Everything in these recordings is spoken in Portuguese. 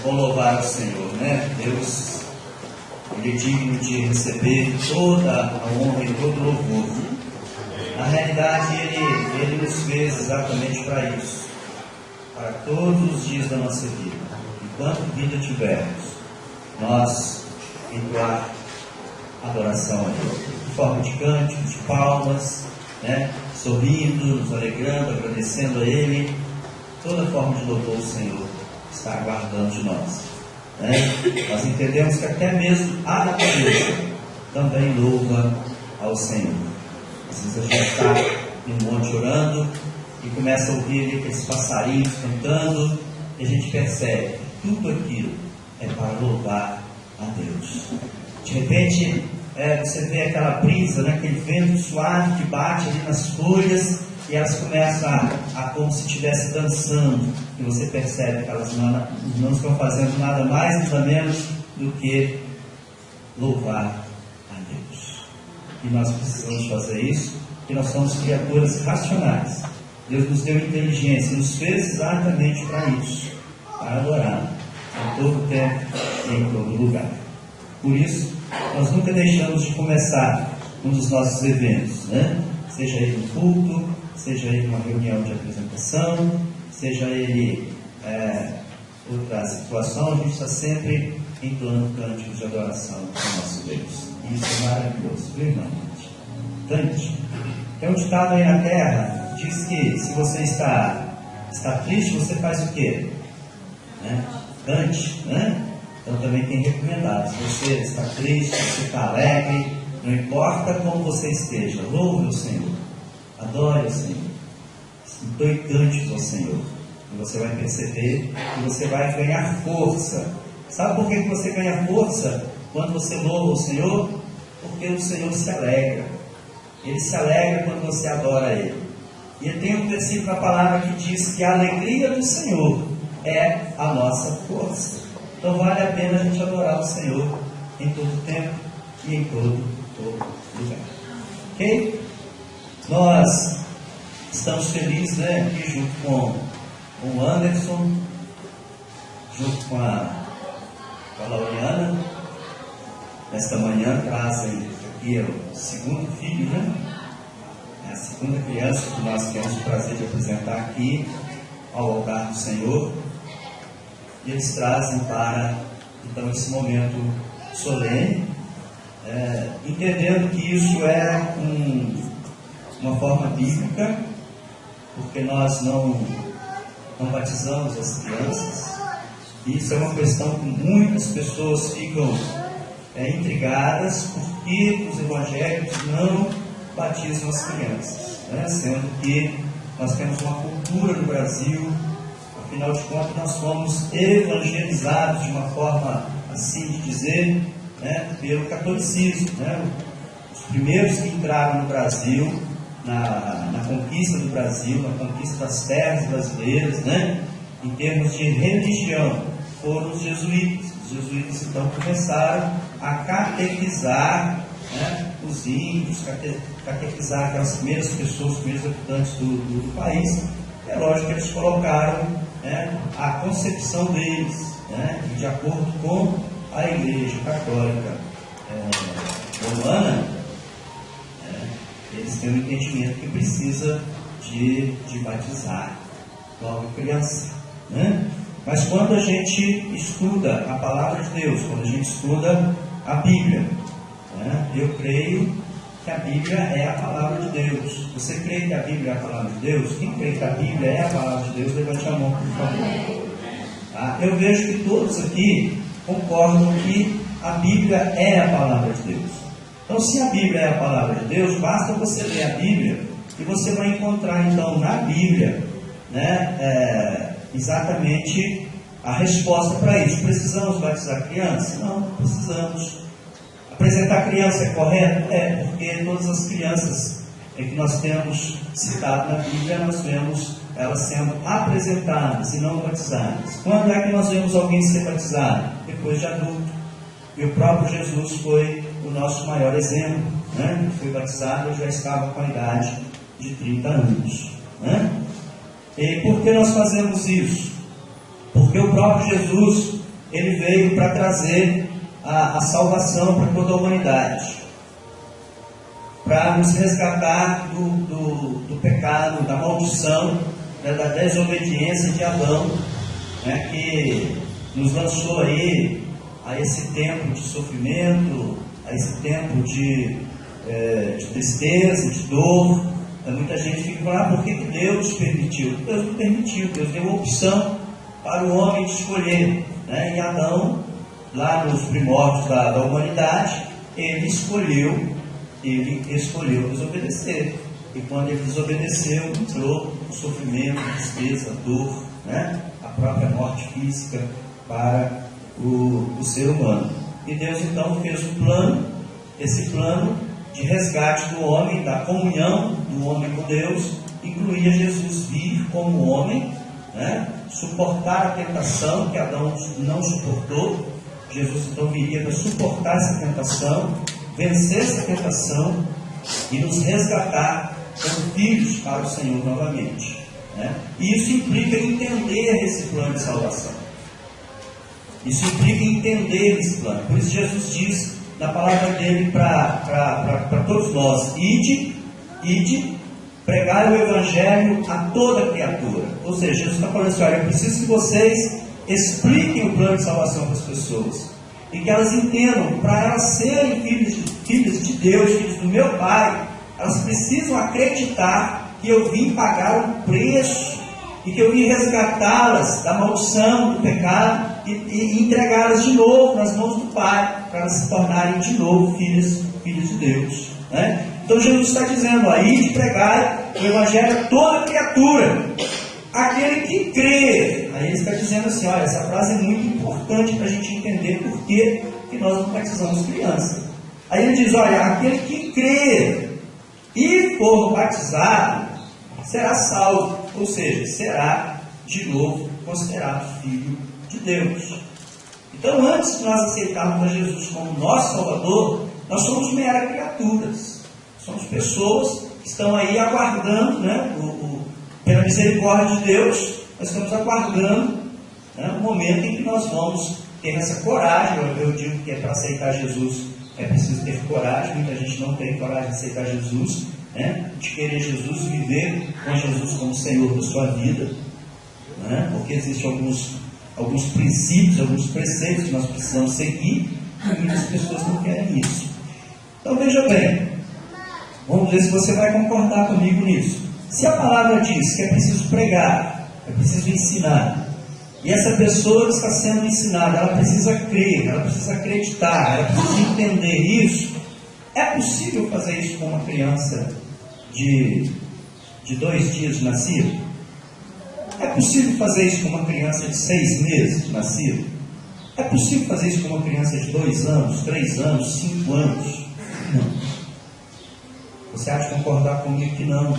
Bom louvar ao Senhor, né? Deus, Ele é digno de receber toda a honra e todo o louvor. Na realidade, Ele nos fez exatamente para isso, para todos os dias da nossa vida. Enquanto vida tivermos, nós entoar adoração a Ele, em forma de cânticos, de palmas, né? Sorrindo, nos alegrando, agradecendo a Ele. Toda forma de louvor ao Senhor está aguardando de nós, né? Nós entendemos que até mesmo a natureza também louva ao Senhor. Às vezes a gente está no monte orando e começa a ouvir aqueles passarinhos cantando, e a gente percebe que tudo aquilo é para louvar a Deus. De repente você vê aquela brisa, né? Aquele vento suave que bate ali nas folhas, e elas começam a como se estivesse dançando, e você percebe que elas não estão fazendo nada mais, nada menos do que louvar a Deus. E nós precisamos fazer isso, porque nós somos criaturas racionais. Deus nos deu inteligência, nos fez exatamente para isso, para adorar em todo tempo e em todo lugar. Por isso, nós nunca deixamos de começar um dos nossos eventos, né? Seja ele um culto, seja ele uma reunião de apresentação, seja ele outra situação, a gente está sempre entoando cânticos de adoração ao nosso Deus. E isso é maravilhoso, viu, irmão? Cante. Tem um ditado aí na terra, diz que se você está triste, você faz o quê? Né? Cante, né? Então também tem recomendado, se você está triste, se você está alegre, não importa como você esteja, louve o Senhor, adore o Senhor, entoe cânticos ao Senhor, e você vai perceber que você vai ganhar força. Sabe por que você ganha força quando você louva o Senhor? Porque o Senhor se alegra. Ele se alegra quando você adora Ele. E tem um versículo na palavra que diz que a alegria do Senhor é a nossa força. Então vale a pena a gente adorar o Senhor em todo tempo e em todo lugar. Ok? Nós estamos felizes, né, aqui junto com o Anderson, junto com a Lauriana. Nesta manhã trazem aqui o segundo filho, né? É a segunda criança que nós temos o prazer de apresentar aqui ao altar do Senhor. E eles trazem para, então, esse momento solene, entendendo que isso é uma forma bíblica, porque nós não batizamos as crianças. E isso é uma questão que muitas pessoas ficam intrigadas, porque os evangélicos não batizam as crianças, né? Sendo que nós temos uma cultura no Brasil. Afinal de contas, nós fomos evangelizados de uma forma, assim de dizer, né, pelo catolicismo, né? Os primeiros que entraram no Brasil, na conquista do Brasil, na conquista das terras brasileiras, né, em termos de religião, foram os jesuítas. Os jesuítas, então, começaram a catequizar, né, os índios, catequizar aquelas primeiras pessoas, os primeiros habitantes do país. É lógico que eles colocaram, né, a concepção deles, né, de acordo com a Igreja Católica Romana, eles têm um entendimento que precisa de batizar logo criança, né? Mas quando a gente estuda a palavra de Deus, quando a gente estuda a Bíblia, né, eu creio que a Bíblia é a palavra de Deus. Você crê que a Bíblia é a palavra de Deus? Quem crê que a Bíblia é a palavra de Deus, levante a mão, por favor. Tá? Eu vejo que todos aqui concordam que a Bíblia é a palavra de Deus. Então, se a Bíblia é a palavra de Deus, basta você ler a Bíblia e você vai encontrar, então, na Bíblia, né, exatamente a resposta para isso. Precisamos batizar criança? Não, precisamos. Apresentar criança é correto? É, porque todas as crianças que nós temos citado na Bíblia, nós vemos elas sendo apresentadas e não batizadas. Quando é que nós vemos alguém ser batizado? Depois de adulto. E o próprio Jesus foi o nosso maior exemplo, né? Ele foi batizado, eu já estava com a idade de 30 anos, né? E por que nós fazemos isso? Porque o próprio Jesus ele veio para trazer a salvação para toda a humanidade, para nos resgatar do pecado, da maldição, né, da desobediência de Adão, né, que nos lançou aí a esse tempo de sofrimento, a esse tempo de tristeza, de dor. Muita gente fica falando, por que Deus permitiu? Deus não permitiu, Deus deu a opção para o homem de escolher, né? E Adão, lá nos primórdios da humanidade, ele escolheu desobedecer. E quando ele desobedeceu, entrou o sofrimento, a tristeza, a dor, né? A própria morte física para o ser humano. E Deus então fez um plano, esse plano de resgate do homem, da comunhão do homem com Deus, incluía Jesus vir como homem, né? Suportar a tentação que Adão não suportou. Jesus então viria para suportar essa tentação, vencer essa tentação e nos resgatar como filhos para o Senhor novamente, né? E isso implica entender esse plano de salvação. Isso implica entender esse plano. Por isso Jesus diz na palavra dele para todos nós: ide, pregai o Evangelho a toda criatura. Ou seja, Jesus está falando assim: olha, eu preciso que vocês expliquem o plano de salvação para as pessoas, e que elas entendam, para elas serem filhas de Deus, filhos do meu Pai, elas precisam acreditar que eu vim pagar um preço, e que eu vim resgatá-las da maldição, do pecado, e entregá-las de novo nas mãos do Pai, para elas se tornarem de novo filhos de Deus, né? Então Jesus está dizendo aí de pregar o Evangelho a toda criatura, aquele que crê. Aí ele está dizendo assim: olha, essa frase é muito importante para a gente entender por que nós não batizamos criança. Aí ele diz: olha, aquele que crê e for batizado será salvo, ou seja, será de novo considerado filho de Deus. Então, antes de nós aceitarmos a Jesus como nosso Salvador, nós somos meras criaturas. Somos pessoas que estão aí aguardando, né, pela misericórdia de Deus, nós estamos aguardando, né, o momento em que nós vamos ter essa coragem. Eu digo que para aceitar Jesus é preciso ter coragem. Muita gente não tem coragem de aceitar Jesus, né, de querer Jesus, viver com Jesus como Senhor da sua vida, né, porque existem alguns princípios, alguns preceitos que nós precisamos seguir, e muitas pessoas não querem isso. Então veja bem, vamos ver se você vai concordar comigo nisso. Se a palavra diz que é preciso pregar, é preciso ensinar, e essa pessoa que está sendo ensinada, ela precisa crer, ela precisa acreditar, ela precisa entender isso, é possível fazer isso com uma criança de 2 dias de nascido? É possível fazer isso com uma criança de 6 meses de nascido? É possível fazer isso com uma criança de 2 anos, 3 anos, 5 anos? Não. Você há de concordar comigo que não.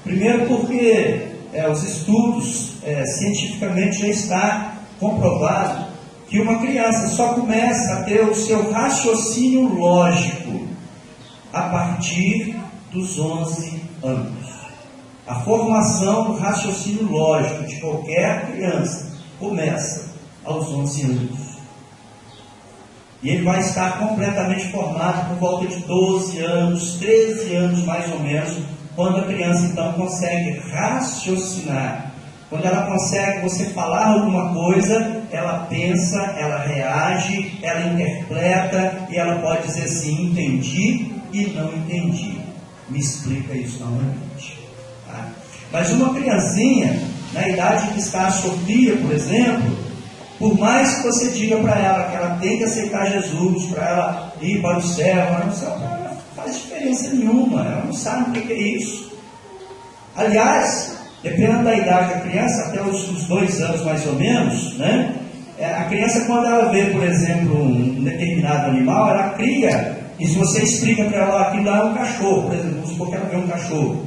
Primeiro porque os estudos cientificamente já está comprovado que uma criança só começa a ter o seu raciocínio lógico a partir dos 11 anos. A formação do raciocínio lógico de qualquer criança começa aos 11 anos. E ele vai estar completamente formado por volta de 12 anos, 13 anos mais ou menos, quando a criança então consegue raciocinar. Quando ela consegue você falar alguma coisa, ela pensa, ela reage, ela interpreta, e ela pode dizer assim: entendi e não entendi. Me explica isso novamente. Tá? Mas uma criancinha, na idade que está a Sofia, por exemplo, por mais que você diga para ela que ela tem que aceitar Jesus, para ela ir para o céu, ela não faz diferença nenhuma, ela não sabe o que é isso. Aliás, dependendo da idade da criança, até os 2 anos mais ou menos, né? A criança, quando ela vê, por exemplo, um determinado animal, ela cria, e se você explica para ela, aquilo lá é um cachorro, por exemplo, vamos supor que ela vê um cachorro,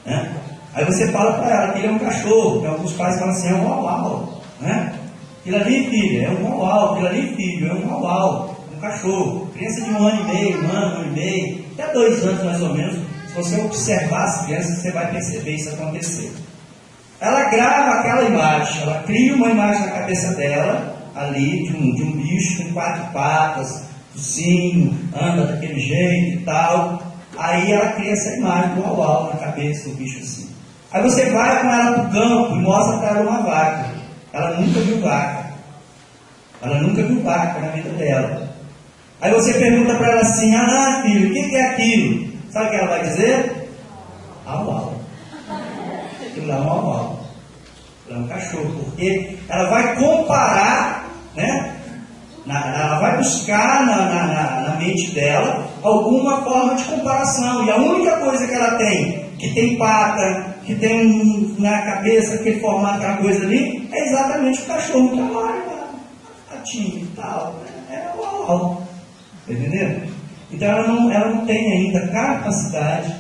né? Aí você fala para ela que ele é um cachorro, que alguns pais falam assim: é um uau-uau, né? Aquilo ali, filho, é um uau-uau, aquilo ali, filho, é um uau-uau, um cachorro. Criança de 1 ano e meio, 1 ano e meio, até 2 anos mais ou menos, se você observar as crianças, você vai perceber isso acontecer. ela grava aquela imagem, ela cria uma imagem na cabeça dela, ali, de um bicho com 4 patas, focinho, anda daquele jeito e tal. Aí ela cria essa imagem do uau na cabeça do bicho assim. Aí você vai com ela para o campo e mostra para ela uma vaca. Ela nunca viu vaca. Ela nunca viu vaca na vida dela. Aí você pergunta para ela assim: filho, o que é aquilo? Sabe o que ela vai dizer? Au. Aquilo lá é um au. É um cachorro. Porque ela vai comparar, né? Ela vai buscar na mente dela alguma forma de comparação. E a única coisa que ela tem, que tem pata, que tem na cabeça aquele formato, aquela coisa ali, é exatamente o cachorro que ela olha, patinho e tal. É o au. Entendeu? Então ela não tem ainda capacidade,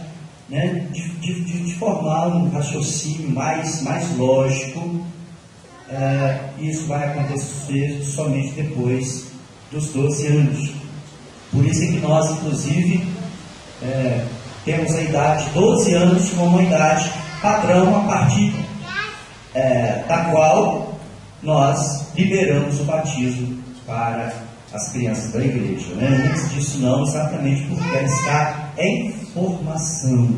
né, de formar um raciocínio mais lógico. Isso vai acontecer somente depois dos 12 anos. Por isso é que nós, inclusive, temos a idade 12 anos como uma idade padrão, a partir da qual nós liberamos o batismo para as crianças da igreja, né? Antes disso não, exatamente porque ela está em formação,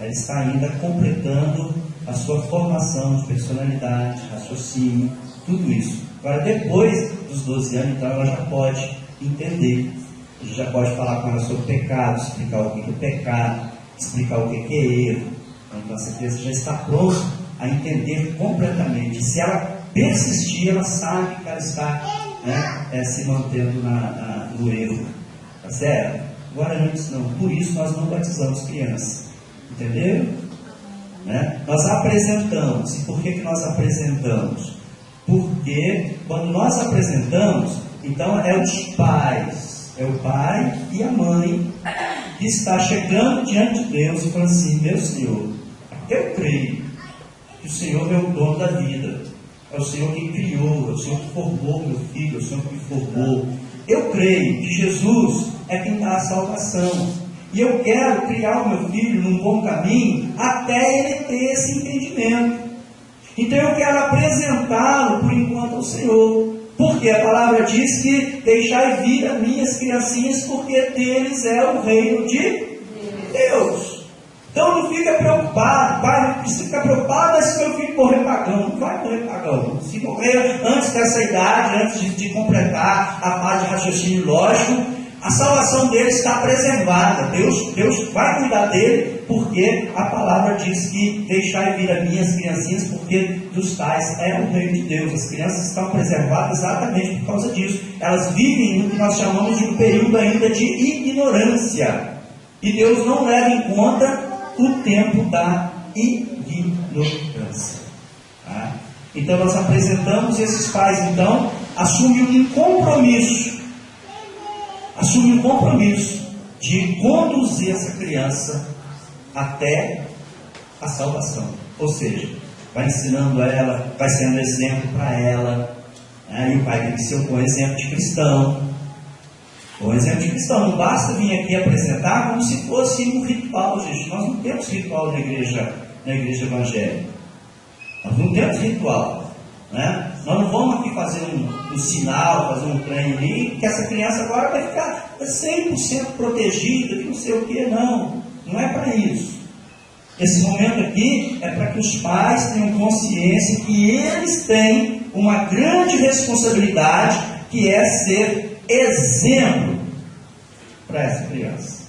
ela está ainda completando a sua formação de personalidade, raciocínio, tudo isso. Agora, depois dos 12 anos, então, ela já pode entender, já pode falar com ela sobre pecado, explicar o que é pecado, explicar o que é erro. Então, essa criança já está pronta a entender completamente. Se ela persistir, ela sabe que ela está se mantendo no erro. Tá certo? Agora, antes não. Por isso, nós não batizamos crianças. Entenderam? Né? Nós apresentamos. E por que nós apresentamos? Porque quando nós apresentamos, então é os pais, é o pai e a mãe que está chegando diante de Deus e falando assim: meu Senhor, eu creio que o Senhor é o dono da vida, é o Senhor que criou, é o Senhor que formou meu filho, é o Senhor que me formou. Eu creio que Jesus é quem dá a salvação. E eu quero criar o meu filho num bom caminho até ele ter esse entendimento. Então eu quero apresentá-lo por enquanto ao Senhor. Porque a palavra diz que deixai vir as minhas criancinhas, porque deles é o reino de Deus. Então não fica preocupado, pai, não precisa ficar preocupado se meu filho morrer pagão. Não vai morrer pagão. Se morrer antes dessa idade, antes de completar a fase de raciocínio lógico, a salvação dele está preservada. Deus vai cuidar dele, porque a palavra diz que deixai vir as minhas criancinhas, porque dos tais é o reino de Deus. As crianças estão preservadas exatamente por causa disso. Elas vivem no que nós chamamos de um período ainda de ignorância. E Deus não leva em conta o tempo da ignorância. Tá? Então nós apresentamos, esses pais então assumem um compromisso. Assume um compromisso de conduzir essa criança até a salvação. Ou seja, vai ensinando ela, vai sendo exemplo para ela. E o pai tem que ser um bom exemplo de cristão. Bom exemplo de cristão. Não basta vir aqui apresentar como se fosse um ritual, gente. Nós não temos ritual na igreja evangélica. Nós não temos ritual. Né? Nós não vamos aqui fazer um sinal, fazer um trem ali, que essa criança agora vai ficar 100% protegida, que não sei o que, não é para isso. Esse momento aqui é para que os pais tenham consciência que eles têm uma grande responsabilidade, que é ser exemplo para essa criança.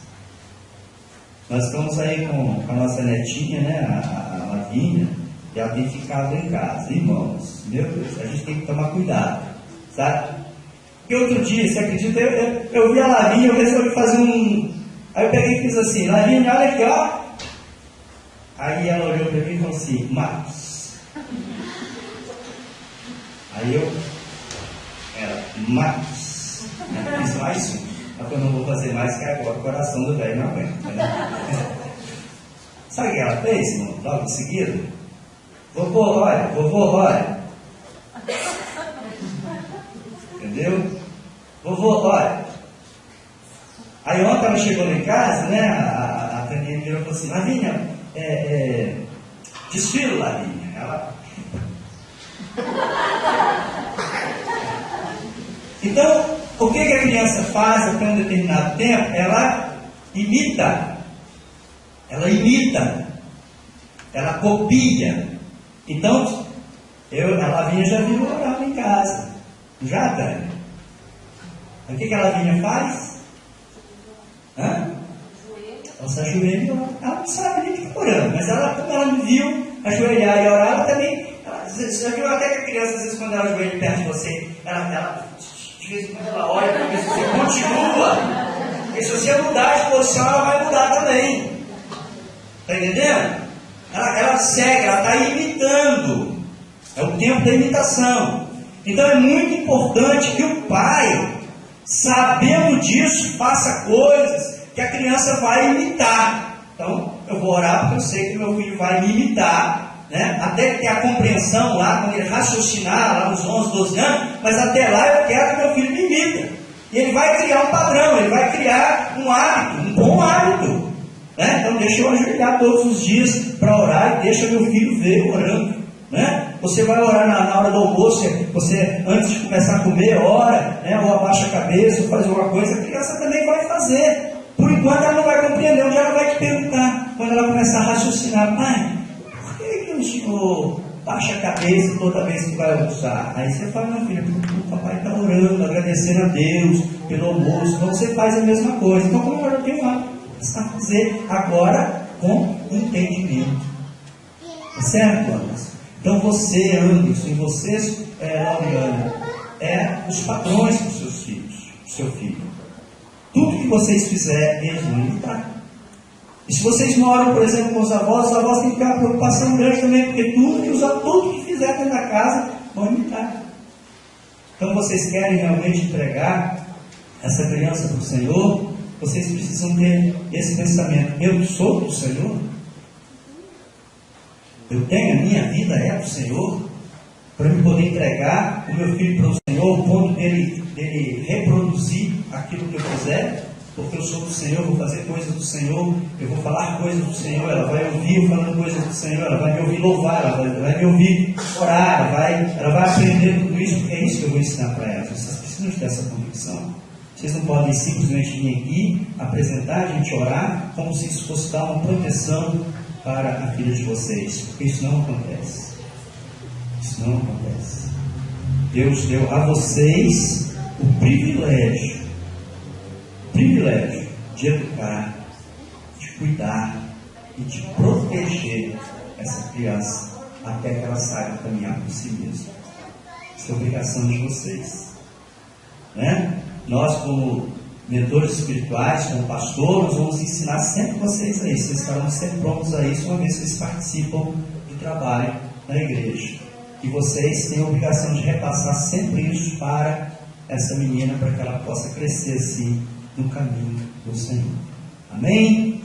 Nós estamos aí com a nossa netinha, né, a Lavínia. E ela tem ficado em casa, irmãos, meu Deus, a gente tem que tomar cuidado, sabe? Porque outro dia, você acredita, eu vi a Lavínia, eu resolvi fazer aí eu peguei e fiz assim: Lavínia, olha aqui, ó. Aí ela olhou para mim e falou assim: Marcos. Aí Marcos, eu fiz mais um, mas eu não vou fazer mais, que agora o coração do velho não aguenta, né? Sabe o que ela fez, irmão, logo em seguida? Vovô, olha. Entendeu? Vovô, olha. Aí ontem ela chegou lá em casa, né? A Tânia virou e falou assim: Lavínia, desfila, Lavínia. Ela... Então, o que a criança faz até um determinado tempo? Ela imita, ela copia. Então, a Lavínia já viu orar em casa. Já, Dani? O que a Lavínia faz? Ela se ajoelha e ora. Ela não sabe nem que está orando, mas como ela me viu ajoelhar e orar, ela também. Você já viu até que a criança, às vezes, quando ela ajoelha perto de você, de vez em quando ela olha para ver se você continua. Porque se você mudar de posição, ela vai mudar também. Está entendendo? Ela segue, ela está imitando. É o tempo da imitação. Então é muito importante que o pai, sabendo disso, faça coisas que a criança vai imitar. Então, eu vou orar porque eu sei que meu filho vai me imitar, né? Até ter a compreensão lá, quando ele raciocinar, lá nos 11, 12 anos, mas até lá eu quero que meu filho me imita. E ele vai criar um padrão, ele vai criar um hábito, um bom hábito. Né? Então, deixa eu ajoelhar todos os dias para orar e deixa meu filho ver orando. Né? Você vai orar na hora do almoço, você antes de começar a comer, ora, né? Ou abaixa a cabeça, ou faz alguma coisa, a criança também vai fazer. Por enquanto ela não vai compreender, onde ela vai te perguntar, quando ela começar a raciocinar: pai, por que o senhor baixa a cabeça toda vez que vai almoçar? Aí você fala: meu filho, porque o papai está orando, agradecendo a Deus pelo almoço. Então você faz a mesma coisa. Então, como eu tenho lá, a fazer agora com entendimento. Tá certo, Anderson? Então você, Anderson, e vocês, Lauriana, os padrões para os seus filhos, do seu filho. Tudo que vocês fizerem, eles vão imitar. E se vocês moram, por exemplo, com os avós têm que ter uma preocupação grande também, porque tudo que fizer dentro da casa, vão imitar. Então vocês querem realmente entregar essa criança para o Senhor, vocês precisam ter esse pensamento: eu sou do Senhor? Eu tenho, a minha vida é do Senhor? Para eu poder entregar o meu filho para o Senhor, ao ponto dele reproduzir aquilo que eu fizer, porque eu sou do Senhor, vou fazer coisas do Senhor, eu vou falar coisas do Senhor, ela vai ouvir eu falando coisas do Senhor, ela vai me ouvir louvar, ela vai me ouvir orar, ela vai aprender tudo isso, porque é isso que eu vou ensinar para ela. Vocês precisam ter essa convicção. Vocês não podem simplesmente vir aqui, apresentar, a gente orar, como se isso fosse dar uma proteção para a filha de vocês, porque isso não acontece. Isso não acontece. Deus deu a vocês o privilégio de educar, de cuidar e de proteger essa criança até que ela saiba caminhar por si mesma. Isso é obrigação de vocês, né? Nós, como mentores espirituais, como pastores, vamos ensinar sempre vocês a isso. Vocês estarão sempre prontos a isso, uma vez que vocês participam do trabalho na igreja. E vocês têm a obrigação de repassar sempre isso para essa menina, para que ela possa crescer assim no caminho do Senhor. Amém?